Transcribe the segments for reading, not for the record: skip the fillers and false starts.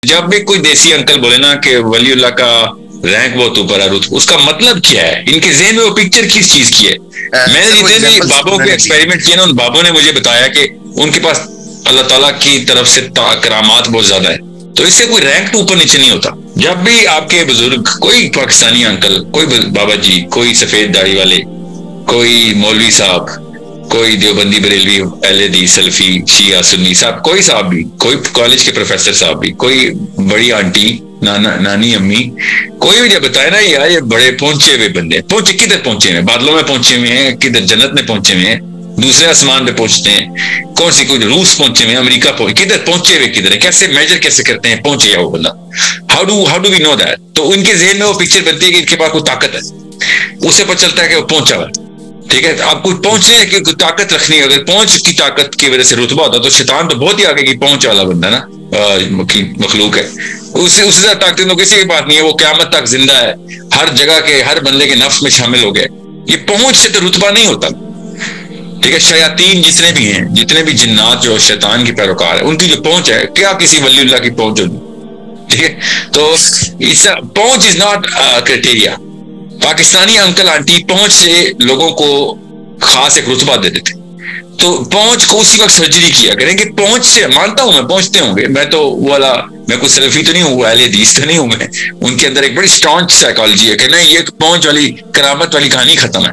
جب بھی کوئی دیسی انکل بولے نا کہ ولی اللہ کا رینک بہت اوپر ہے، اس کا مطلب کیا ہے؟ ان کے ذہن میں وہ پکچر کس چیز کی ہے؟ میں نے جتنے بھی بابوں کے ایکسپیریمنٹ کیے نا، ان بابوں نے مجھے بتایا کہ ان کے پاس اللہ تعالیٰ کی طرف سے کرامات بہت زیادہ ہے، تو اس سے کوئی رینک تو اوپر نیچے نہیں ہوتا۔ جب بھی آپ کے بزرگ، کوئی پاکستانی انکل، کوئی بابا جی، کوئی سفید داڑھی والے، کوئی مولوی صاحب، کوئی دیوبندی بریلوی اہل حدیث سلفی شیعہ سنی صاحب، کوئی صاحب بھی، کوئی کالج کے پروفیسر صاحب بھی، کوئی بڑی آنٹی، نانی امی، کوئی بھی جب بتائے نا یار یہ بڑے پہنچے ہوئے بندے، پہنچے کدھر پہنچے ہوئے؟ بادلوں میں پہنچے ہوئے ہیں، کدھر جنت میں پہنچے ہوئے ہیں، دوسرے آسمان پہ پہنچتے ہیں، کون سی کوئی روس پہنچے ہوئے ہیں، امریکہ کدھر پہنچے ہوئے، کدھر ہے، کیسے میجر کیسے کرتے ہیں پہنچے یا وہ بندہ؟ How do we know that? تو ان کے ذہن میں وہ پکچر بنتی ہے کہ ان کے پاس کوئی طاقت ہے، اسے پتہ چلتا ہے کہ وہ پہنچا ہوا ہے۔ ٹھیک ہے، آپ کو پہنچنے کی کوئی طاقت رکھنی ہے، اگر پہنچ کی طاقت کی وجہ سے رتبہ ہوتا تو شیطان تو بہت ہی آگے کی پہنچ والا بندہ نا مخلوق ہے، اس سے زیادہ طاقت تو کسی کی بات نہیں ہے، وہ قیامت تک زندہ ہے، ہر جگہ کے ہر بندے کے نفس میں شامل ہو گئے۔ یہ پہنچ سے تو رتبہ نہیں ہوتا۔ ٹھیک ہے، شیاطین جتنے بھی ہیں، جتنے بھی جنات جو شیطان کی پیروکار ہے، ان کی جو پہنچ ہے، کیا کسی ولی اللہ کی پہنچ ہوگی؟ ٹھیک ہے، تو پہنچ is not criteria. Pakistani uncle aunty پہنچ سے لوگوں کو خاص ایک رتبہ دے دیتے، تو پہنچ کو اسی وقت سرجری کیا کریں گے۔ پہنچ سے مانتا ہوں میں پہنچتے ہوں گے، میں تو والا میں کوئی سلفی تو نہیں ہوں، اہل حدیث تو نہیں ہوں میں، ان کے اندر ایک بڑی اسٹرانگ سائیکالوجی ہے کہ نہیں یہ پہنچ والی کرامت والی کہانی ختم ہے،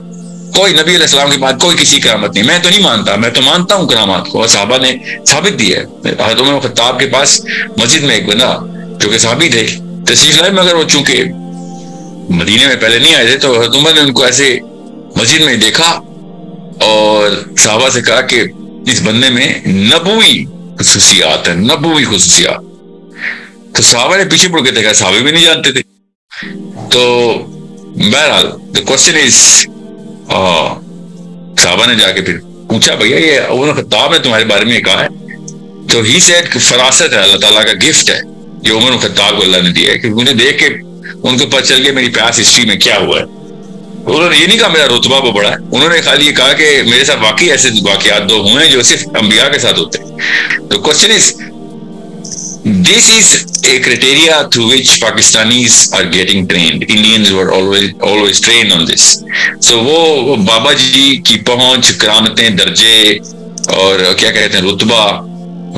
کوئی نبی علیہ السلام کے بعد کوئی کسی کرامت نہیں۔ میں تو نہیں مانتا، میں تو مانتا ہوں کرامات کو، صحابہ نے ثابت دی ہے۔ حضرت عمر خطاب کے پاس مسجد میں ایک بندہ جو کہ صحابی تھے تشریف لائے، مگر وہ چونکہ مدینے میں پہلے نہیں آئے تھے، تو حضرت عمر نے ان کو ایسے مسجد میں دیکھا اور صحابہ سے کہا کہ اس بندے میں نبوی خصوصیات ہیں، نبوی خصوصیات۔ تو صحابہ نے پیچھے مڑ کے دیکھا، صحابہ بھی نہیں جانتے تھے۔ تو بہرحال the question is صحابہ نے جا کے پھر پوچھا بھیا یہ عمر خطاب نے تمہارے بارے میں کہا ہے؟ تو ہی said کہ فراست ہے، اللہ تعالیٰ کا گفٹ ہے یہ عمر خطاب کو اللہ نے دیا ہے، کہ انہیں دیکھ کے ان کو پتہ چل گیا میری پاس ہسٹری میں کیا ہوا ہے۔ انہوں نے یہ نہیں کہا میرا رتبہ وہ بڑا ہے، انہوں نے خالی یہ کہا کہ میرے ساتھ واقعی ایسے واقعات دو ہوئے ہیں جو صرف انبیاء کے ساتھ ہوتے ہیں۔ تو question is this is a criteria through which Pakistanis are getting trained. Indians were always trained on this. So وہ بابا جی کی پہنچ، کرامتیں، درجے اور کیا کہتے ہیں رتبہ،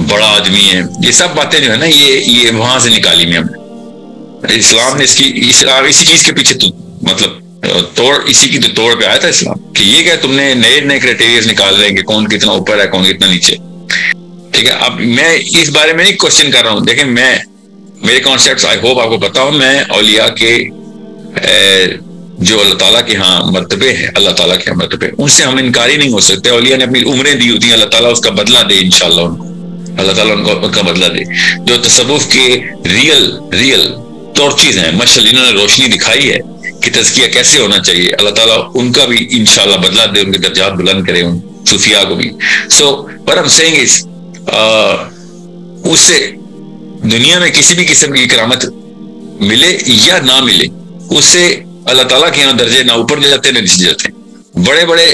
بڑا آدمی ہے، یہ سب باتیں جو ہے نا یہ وہاں سے نکالی میں ہم نے۔ اسلام نے اسی چیز کے پیچھے تو مطلب اسی کی تو توڑ پہ آیا تھا اسلام، کہ یہ کہ تم نے نئے کرائٹیریاز نکال رہے ہیں کہ کون کتنا اوپر ہے کون کتنا نیچے۔ ٹھیک ہے، اب میں اس بارے میں نہیں کوشچن کر رہا ہوں، دیکھیں میرے کانسیپٹس آئی ہوپ آپ کو پتا ہوں، میں اولیاء کے جو اللہ تعالیٰ کے ہاں مرتبے ہیں، اللہ تعالیٰ کے ہاں مرتبے، ان سے ہم انکاری نہیں ہو سکتے۔ اولیاء نے اپنی عمریں دی ہوتی ہیں، اللہ تعالیٰ اس کا بدلہ دے انشاءاللہ ان کو، اللہ تعالیٰ ان کا بدلہ دے۔ جو تصوف کے ریئل ٹارچز ہیں، مشعل جنہوں نے روشنی دکھائی ہے کہ تزکیہ کیسے ہونا چاہیے، اللہ تعالیٰ ان کا بھی انشاءاللہ بدلہ دے، ان کے درجات بلند کرے ان صوفیاء کو بھی۔ سو what I'm saying is اس سے دنیا میں کسی بھی قسم کی کرامت ملے یا نہ ملے، اس سے اللہ تعالیٰ کے یہاں درجے نہ اوپر جاتے نہ نیچے جاتے۔ بڑے بڑے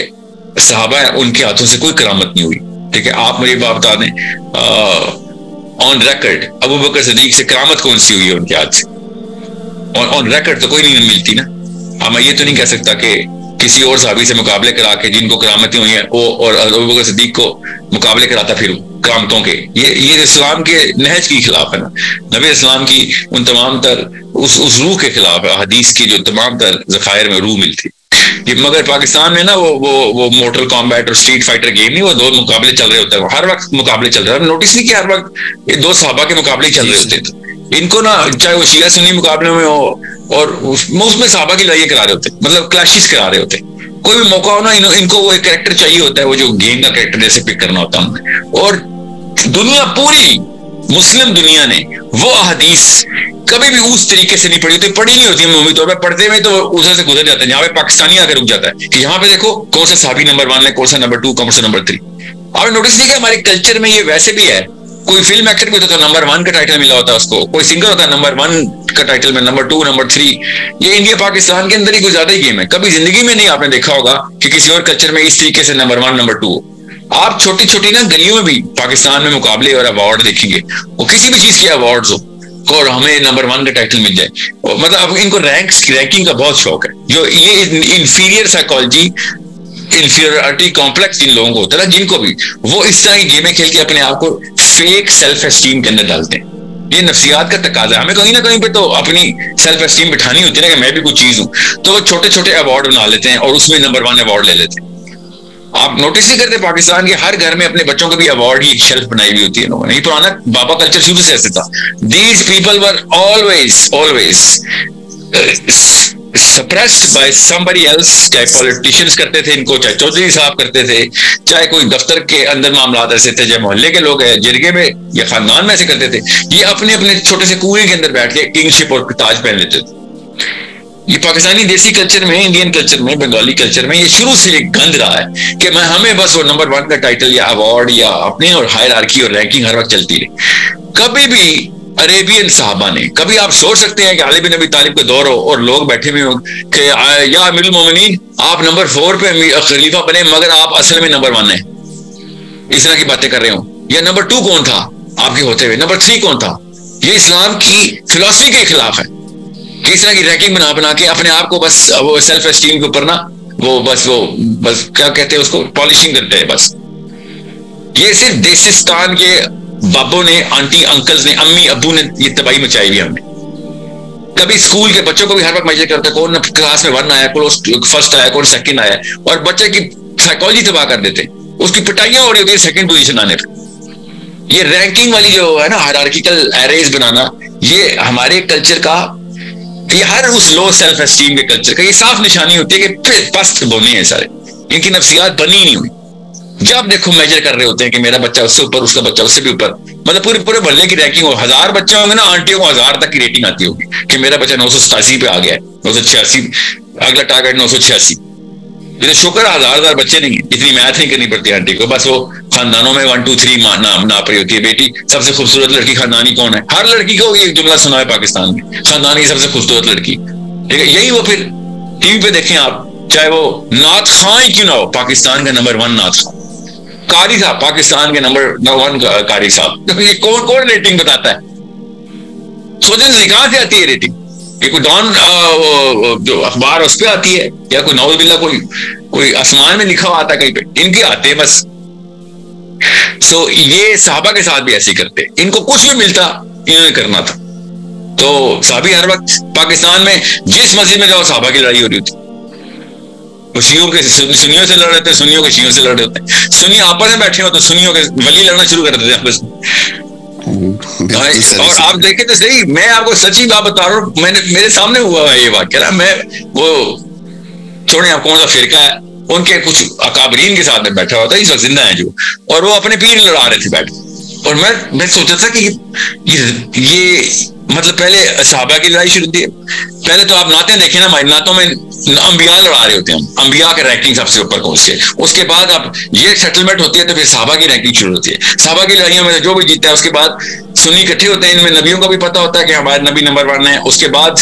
صحابہ ہیں، ان کے ہاتھوں سے کوئی کرامت نہیں ہوئی۔ ٹھیک ہے، آپ مجھے بات بتا دیں آن ریکارڈ ابو بکر صدیق سے کرامت کون سی ہوئی ہے ان کے ہاتھ سے؟ آن ریکارڈ تو کوئی نہیں ملتی نا۔ اب میں یہ تو نہیں کہہ سکتا کہ کسی اور صحابی سے مقابلے کرا کے جن کو کرامتیں ہوئی ہیں اور ابو بکر صدیق کو مقابلے کراتا پھر کرامتوں کے، یہ اسلام کے نہج کے خلاف ہے نا، نبی اسلام کی ان تمام تر اس روح کے خلاف ہے، حدیث کی جو تمام تر ذخائر میں روح ملتی۔ مگر پاکستان میں نا وہ مورٹل کامبیٹ اور اسٹریٹ فائٹر گیم نہیں، وہ دو مقابلے چل رہے ہوتے ہیں، ہر وقت مقابلے چل رہے ہیں۔ نوٹس نہیں کہ ہر وقت یہ دو صحابہ کے مقابلے چل رہے ہوتے تھے، ان کو نا چاہے وہ شیعہ سنی مقابلے میں ہو اور اس میں صحابہ کی لڑائی کرا رہے ہوتے، مطلب کلیشز کرا رہے ہوتے۔ کوئی بھی موقع ہو نا ان کو وہ ایک کریکٹر چاہیے ہوتا ہے، وہ جو گیم کا کریکٹر جیسے پک کرنا ہوتا ہے۔ اور دنیا پوری مسلم دنیا نے وہ احادیث کبھی بھی اس طریقے سے نہیں پڑھی ہوتی، پڑھی نہیں ہوتی عمومی طور پہ، پڑھتے میں تو ادھر سے گزر جاتا ہے، یہاں پہ پاکستانی آ کے رک جاتا ہے کہ یہاں پہ دیکھو کون سا صحابی نمبر 1 ہے، کون سا نمبر 2، کون سا نمبر 3۔ آپ نے نوٹس نہیں کہ ہمارے کلچر میں یہ ویسے بھی ہے، کوئی فلم ایکٹر بھی ہوتا ہے تو نمبر 1 کا ٹائٹل ملا ہوتا ہے اس کو، کوئی سنگر ہوتا ہے نمبر 1 کا ٹائٹل میں، نمبر 2 نمبر 3۔ یہ انڈیا پاکستان کے اندر ہی کوئی زیادہ ہی گیم ہے، کبھی زندگی میں نہیں آپ نے دیکھا ہوگا کہ کسی اور کلچر میں اس طریقے سے نمبر 1 نمبر 2 ہو۔ آپ چھوٹی چھوٹی نا گلیوں میں بھی پاکستان میں مقابلے اور ایوارڈ دیکھیں گے، وہ کسی بھی چیز کے ایوارڈز ہو، اور ہمیں نمبر 1 کا ٹائٹل مل جائے. مطلب اب ان کو رینکنگ کا بہت شوق ہے. جو یہ انفیریئر سائیکالوجی, انفیریورٹی کمپلیکس جن لوگوں کو ہوتا ہے نا, جن کو بھی وہ اس طرح کی گیمیں کھیل کے اپنے آپ کو فیک سیلف اسٹیم کے اندر ڈالتے ہیں. یہ نفسیات کا تقاضا ہے. ہمیں کہیں نہ کہیں پہ تو اپنی سیلف اسٹیم بٹھانی ہوتی ہے نا کہ میں بھی کوئی چیز ہوں. تو وہ چھوٹے چھوٹے ایوارڈ بنا لیتے ہیں اور اس میں نمبر 1 ایوارڈ لے لیتے ہیں. آپ نوٹس نہیں کرتے پاکستان کے ہر گھر میں اپنے بچوں کے بھی ایوارڈ کی ایک شیلف بنائی ہوئی ہوتی ہے لوگوں نے. یہ پرانا بابا کلچر شروع سے ایسے تھا. These people were always suppressed by somebody else. چاہے پولیٹیشینز کرتے تھے ان کو, چاہے چودھری صاحب کرتے تھے, چاہے کوئی دفتر کے اندر معاملات ایسے تھے, چاہے محلے کے لوگ ہیں جرگے میں یا خاندان میں ایسے کرتے تھے. یہ اپنے اپنے چھوٹے سے کنویں کے اندر بیٹھ کے کنگ شپ اور تاج پہن لیتے تھے. یہ پاکستانی دیسی کلچر میں, انڈین کلچر میں, بنگالی کلچر میں یہ شروع سے ایک گند رہا ہے کہ ہمیں بس وہ نمبر 1 کا ٹائٹل یا ایوارڈ یا اپنے, اور ہائرارکی اور رینکنگ ہر وقت چلتی رہی. کبھی بھی عربین صحابہ نے, کبھی آپ سوچ سکتے ہیں کہ علی بن ابی طالب کا دور ہو اور لوگ بیٹھے ہوئے ہوں کہ یا امیر المومنین آپ نمبر 4 پہ خلیفہ بنے مگر آپ اصل میں نمبر 1 ہیں, اس طرح کی باتیں کر رہے ہوں. یا نمبر 2 کون تھا آپ کے ہوتے ہوئے, نمبر 3 کون تھا. یہ اسلام کی فلسفی کے خلاف ہے کہ اس طرح کی رینکنگ بنا کے اپنے آپ کو بس وہ سیلف اسٹیم کے اوپر نا وہ بس کیا کہتے ہیں اس کو, پالشنگ کرتے ہیں بس. یہ صرف دیسستان کے بابوں نے, آنٹی انکلز نے, امی ابو نے یہ تباہی مچائی ہوئی ہم نے. کبھی اسکول کے بچوں کو بھی ہر وقت میجر کرتا ہے کون کلاس میں 1 آیا, کون فرسٹ آیا, کون سیکنڈ آیا, اور بچے کی سائیکالوجی تباہ کر دیتے. اس کی پٹائیاں ہو رہی ہوتی ہیں سیکنڈ پوزیشن آنے پہ. یہ رینکنگ والی جو ہے نا ہائرارکیکل ایریز بنانا, یہ ہمارے کلچر کا, یہ ہر اس لو سیلف اسٹیم کے کلچر کا یہ صاف نشانی ہوتی ہے کہ پست بونے ہیں سارے. ان کی نفسیات بنی نہیں ہوئی. جب دیکھو میجر کر رہے ہوتے ہیں کہ میرا بچہ اس سے اوپر, اس کا بچہ اس سے بھی اوپر. مطلب پورے محلے کی رینکنگ ہو, 1000 بچے ہوں گے نا, آنٹیوں کو 1000 تک کی ریٹنگ آتی ہوگی کہ میرا بچہ 987 پہ آ گیا ہے, 986, اگلا ٹارگیٹ 986. یہ شکر 1000 بچے نہیں ہیں, اتنی میتھ نہیں کرنی پڑتی آنٹی کو. بس وہ خاندانوں میں 1 2 3 ناپ رہی ہوتی ہے. بیٹی سب سے خوبصورت لڑکی خاندانی کون ہے, ہر لڑکی کو یہ جملہ سنا ہے پاکستان میں, خاندان کی سب سے خوبصورت لڑکی. ٹھیک ہے, یہی وہ پھر ٹی وی پہ دیکھیں آپ, چاہے وہ نعت خواں ہی کیوں نہ ہو, پاکستان کا نمبر 1 نعت خواں قاری صاحب, پاکستان کے نمبر 1 قاری صاحب. یہ کون ریٹنگ بتاتا ہے؟ سوچنے سے کہاں سے آتی ہے ریٹنگ؟ یہ کوئی ڈان جو اخبار اس پہ آتی ہے, یا کوئی نعوذ باللہ کوئی آسمان میں لکھا ہوا آتا ہے کہیں پہ, ان کے آتے ہیں بس. سو یہ صحابہ کے ساتھ بھی ایسے کرتے, ان کو کچھ بھی ملتا انہوں نے کرنا تھا. تو صحابی ہر وقت پاکستان میں جس مسجد میں جاؤ صحابہ کی لڑائی ہو رہی ہوتی. وہ شیعوں کے سنیوں سے لڑ رہے تھے, سنیوں کے شیعوں سے لڑ رہے ہوتے ہیں. سنی آپس میں بیٹھے ہو تو سنیوں کے ولی لڑنا شروع کر دیتے ہیں آپس میں. اور آپ دیکھیں تو صحیح, میں آپ کو سچی بات بتا رہا ہوں, میرے سامنے ہوا ہے یہ واقعہ نا. میں وہ چھوڑیں آپ کون سا فرقہ ہے, ان کے کچھ اکابرین کے ساتھ میں بیٹھا ہوا تھا, اس وقت زندہ ہیں جو, اور وہ اپنے پیر لڑا رہے تھے بیٹھ. اور میں سوچا تھا کہ یہ مطلب پہلے صحابہ کی لڑائی شروع ہوتی ہے. پہلے تو آپ نعتیں دیکھیں نا, ہماری نعتوں میں انبیاء لڑا رہے ہوتے ہیں, انبیاء کے رینکنگ سب سے اوپر پہنچ کے. اس کے بعد اب یہ سیٹلمنٹ ہوتی ہے تو پھر صحابہ کی رینکنگ شروع ہوتی ہے. صحابہ کی لڑائیوں میں جو بھی جیتا ہے اس کے بعد سنی اکٹھے ہوتے ہیں, ان میں نبیوں کا بھی پتہ ہوتا ہے کہ ہمارے نبی نمبر 1 ہے. اس کے بعد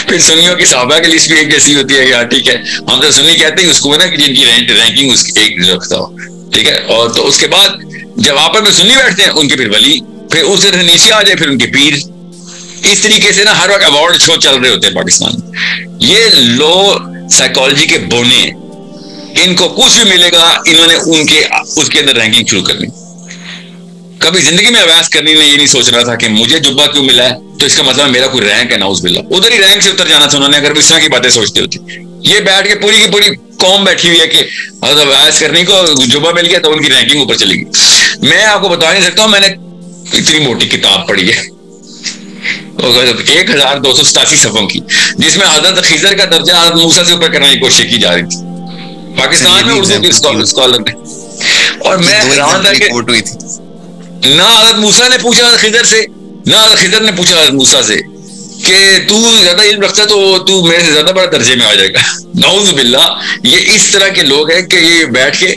پھر سنیوں کی صحابہ کی لسٹ بھی ایک جیسی ہوتی ہے کہ ہاں ٹھیک ہے, ہم تو سنی کہتے ہیں اس کو نا کہ جن کی رینکنگ اس کی ایک رکھتا ہو, ٹھیک ہے. اور تو اس کے بعد جب آپس میں سنی بیٹھتے ہیں, ان کے پھر ولی, پھر اس سے نیچے آ جائے پھر ان کے پیر. اس طریقے سے نا ہر وقت ایوارڈ شو چل رہے ہوتے ہیں پاکستان میں. یہ لو سائیکالوجی کے بونے ہیں, ان کو کچھ بھی ملے گا انہوں نے اس کے اندر رینکنگ شروع کرنی. کبھی زندگی میں اویس کرنی نے یہ نہیں سوچ رہا تھا کہ مجھے جبہ کیوں ملا ہے تو اس کا مطلب میرا کوئی رینک ہے, نعوذ باللہ. ادھر ہی رینک سے اتر جانا تھا انہوں نے اگر اس طرح کی باتیں سوچتے ہوتے. یہ بیٹھ کے پوری کی پوری قوم بیٹھی ہوئی ہے کہ اویس کرنے کو جبہ مل گیا تو ان کی رینکنگ اوپر چلے گی. میں آپ کو بتا نہیں سکتا ہوں, میں نے اتنی موٹی کتاب پڑھی ہے 1287 صفحوں کی, جس میں حضرت خضر کا درجہ حضرت موسیٰ سے اوپر کرنے کی کوشش کی جا رہی تھی پاکستان میں اردو کے اسکالر نے. اور میں حیران تھا کہ نہ حضرت موسیٰ نے پوچھا حضرت خضر سے, نہ حضرت خضر نے پوچھا حضرت موسیٰ سے کہ تو زیادہ علم رکھتا تو تو میرے سے زیادہ بڑا درجے میں آ جائے گا. نعوذ باللہ. یہ اس طرح کے لوگ ہیں کہ یہ بیٹھ کے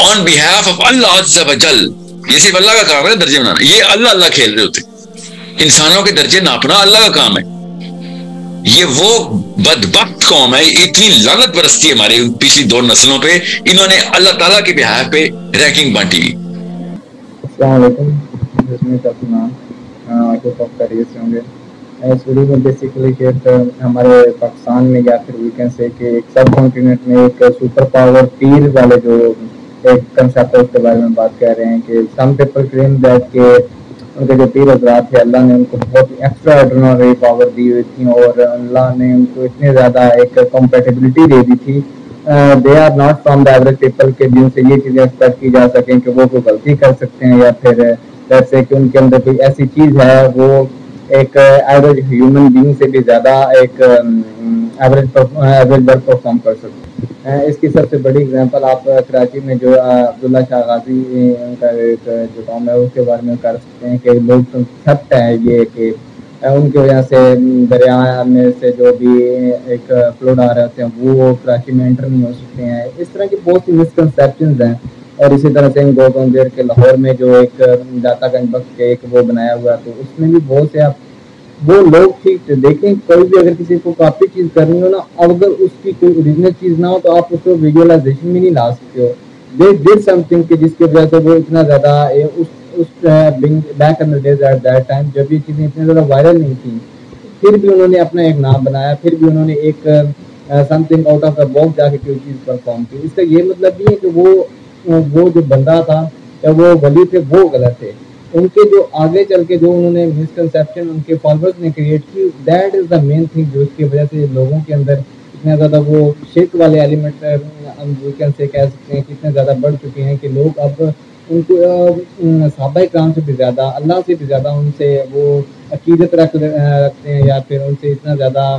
آن بیہاف آف اللہ عز و جل, یہ صرف اللہ کا کام ہے درجے بنانا. یہ اللہ کھیل رہے ہوتے, انسانوں کے درجے ناپنا اللہ کا کام ہے. یہ وہ بدبخت قوم ہے, اتنی لعنت برستی ہمارے پچھلی 2 نسلوں پہ, انہوں نے اللہ تعالیٰ کے بہاف پہ رینکنگ بانٹی ہوئی. السلام علیکم. جسم کا نام آشوف آف کریے سے ہوں گے. اس ویڈیو میں بیسیکلی کہ ہمارے پاکستان میں یا پھر ویکن سے کہ ایک سب کانٹیننٹ میں ایک سپر پاور تیر والے جو ایک کنسیپٹ ہے اس کے بارے میں بات کر رہے ہیں کہ سم پیپل کلیم دیٹ کہ ان کے جو پیر حضرات تھے اللہ نے ان کو بہت ایکسٹرا آرڈینری پاور دی ہوئی تھی اور اللہ نے ان کو اتنی زیادہ ایک کمپیٹیبلٹی دے دی تھی. They are not from the average people کے جن سے یہ چیزیں ایکسپیکٹ کی جا سکیں کہ وہ کوئی غلطی کر سکتے ہیں یا پھر جیسے کہ ان کے اندر کوئی ایسی چیز ہے وہ ایک ایوریج ہیومن بینگ سے بھی زیادہ ایک ایوریج ورک پرفارم کر سکتے ہیں. اس کی سب سے بڑی اگزامپل آپ کراچی میں جو عبداللہ شاہ غازی ان کا ایک جو قوم ہے اس کے بارے میں کر سکتے ہیں کہ لوگ چھت ہے یہ کہ ان کی وجہ سے دریا میں سے جو بھی ایک فلوڈ آ رہے ہوتے ہیں وہ کراچی میں انٹر نہیں ہو سکتے ہیں. اس طرح کی بہت سی مسکنسیپشنز ہیں. اور اسی طرح سے گوتم دیر کے لاہور میں جو ایک داتا گنج بخش کے ایک وہ بنایا ہوا تو اس میں بھی بہت سے آپ وہ لوگ ٹھیک دیکھیں کوئی بھی اگر کسی کو کافی چیز کرنی ہو نا اگر اس کی کوئی اوریجنل چیز نہ ہو تو آپ اس کو ویژولائزیشن میں نہیں لا سکتے ہو. دے ڈیڈ سم تھنگ کہ جس کی وجہ سے وہ اتنا زیادہ back in days at that time جب یہ چیزیں اتنی زیادہ وائرل نہیں تھیں پھر بھی انہوں نے اپنا ایک نام بنایا پھر بھی انہوں نے ایک some thing out of the box جا کے کوئی چیز پرفارم کی. اس کا یہ مطلب نہیں ہے کہ وہ جو بندہ تھا یا وہ ولی تھے وہ غلط تھے. ان کے جو آگے چل کے جو انہوں نے مسکنسیپشن ان کے فالوورز نے کریٹ کی that is the main thing جو اس کی وجہ سے لوگوں کے اندر اتنا زیادہ وہ شرک والے ایلیمنٹ ہم سے کہہ سکتے ہیں کہ اتنے زیادہ بڑھ چکے ہیں کہ لوگ اب ان کو صحابہ کرام سے بھی زیادہ اللہ سے بھی زیادہ ان سے وہ عقیدت رکھتے ہیں یا پھر ان سے اتنا زیادہ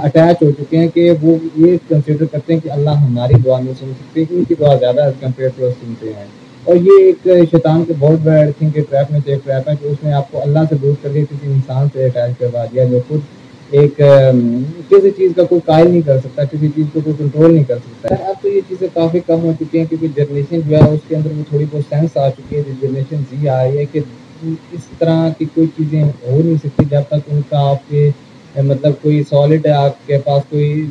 اٹیچ ہو چکے ہیں کہ وہ یہ کنسیڈر کرتے ہیں کہ اللہ ہماری دعا نہیں سن سکتے ان کی دعا زیادہ ایز کمپیئر ٹو سنتے ہیں. اور یہ ایک شیطان کے بہت بڑے تھنک کے ٹریپ میں سے ایک ٹریپ ہے کہ اس نے آپ کو اللہ سے دور کر کے کسی انسان سے اٹیچ کروا دیا جو خود ایک کسی چیز کا کوئی قائل نہیں کر سکتا کسی چیز کو کوئی کنٹرول نہیں کر سکتا. اب تو یہ چیزیں کافی کم ہو چکی ہیں کیونکہ جنریشن جو ہے اس کے اندر وہ تھوڑی بہت سینس آ چکی ہے. جنریشن زی آ رہی ہے کہ اس طرح کی کوئی چیزیں ہو نہیں سکتی جب تک ان کا آپ کے مطلب کوئی سالڈ ہے آپ کے پاس کوئی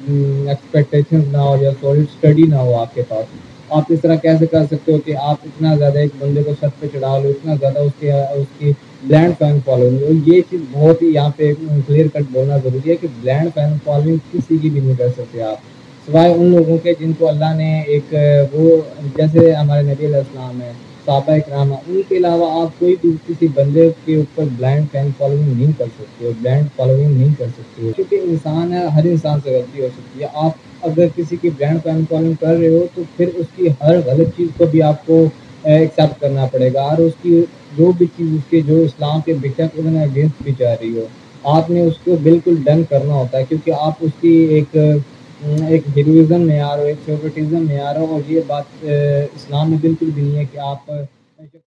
ایکسپیکٹیشن نہ ہو یا سالڈ اسٹڈی نہ ہو آپ کے پاس. آپ اس طرح کیسے کر سکتے ہو کہ آپ اتنا زیادہ ایک بندے کو چھت پہ چڑھا لو اتنا زیادہ اس کی بلینڈ فین فالوئنگ. اور یہ چیز بہت ہی یہاں پہ کلیئر کٹ بولنا ضروری ہے کہ بلینڈ فین فالوئنگ کسی کی بھی نہیں کر سکتے آپ سوائے ان لوگوں کے جن کو اللہ نے ایک وہ جیسے ہمارے نبی علیہ السلام ہے صحابہ کرام ان کے علاوہ آپ کوئی بھی کسی بندے کے اوپر بلائنڈ فین فالوئنگ نہیں کر سکتے ہو بلائنڈ فالوئنگ نہیں کر سکتے ہو کیونکہ انسان ہے ہر انسان سے غلطی ہو سکتی ہے. آپ اگر کسی کی بلائنڈ فین فالوئنگ کر رہے ہو تو پھر اس کی ہر غلط چیز کو بھی آپ کو ایکسیپٹ کرنا پڑے گا اور اس کی جو بھی چیز اس کے جو اسلام کے بیشک انہوں نے اگینسٹ بھی جا رہی ہو آپ نے اس کو بالکل ڈن کرنا ہوتا ہے کیونکہ آپ اس کی ایک ہیروئزم میں آ رہے ہو ایک فیورٹزم میں آ رہا ہو. اور یہ بات اسلام میں بالکل بھی نہیں ہے کہ آپ